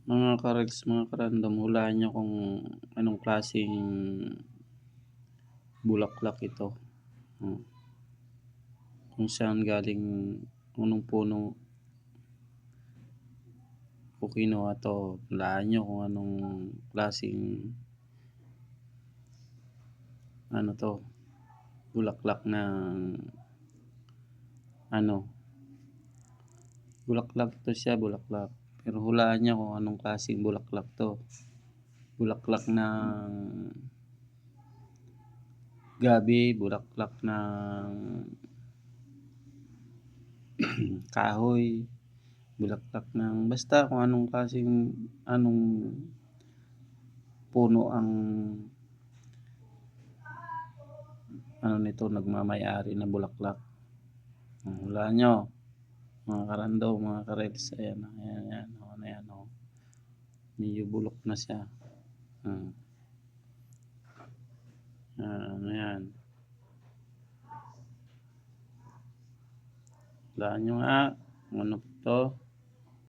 Mga ka-Regs, mga ka-random, hulaan niyo kung anong klaseng bulaklak ito. Hmm, kung saan galing, anong puno o kinuha 'to. Hulaan niyo kung anong klaseng ano 'to, bulaklak ng ano, bulaklak 'to siya, bulaklak. Pero hulaan niyo kung anong klaseng bulaklak 'to. Bulaklak ng gabi, bulaklak ng kahoy, bulaklak ng basta kung anong klaseng anong puno ang ano nito, nagmamay-ari ng bulaklak. Hulaan niyo mga ka-random, mga ka-Regs. Ayan, ayan, ayan, oh, ano yan, oh, medyo bulok na siya. Hmm, ano yan, hulaan niyo nga kung ano 'to.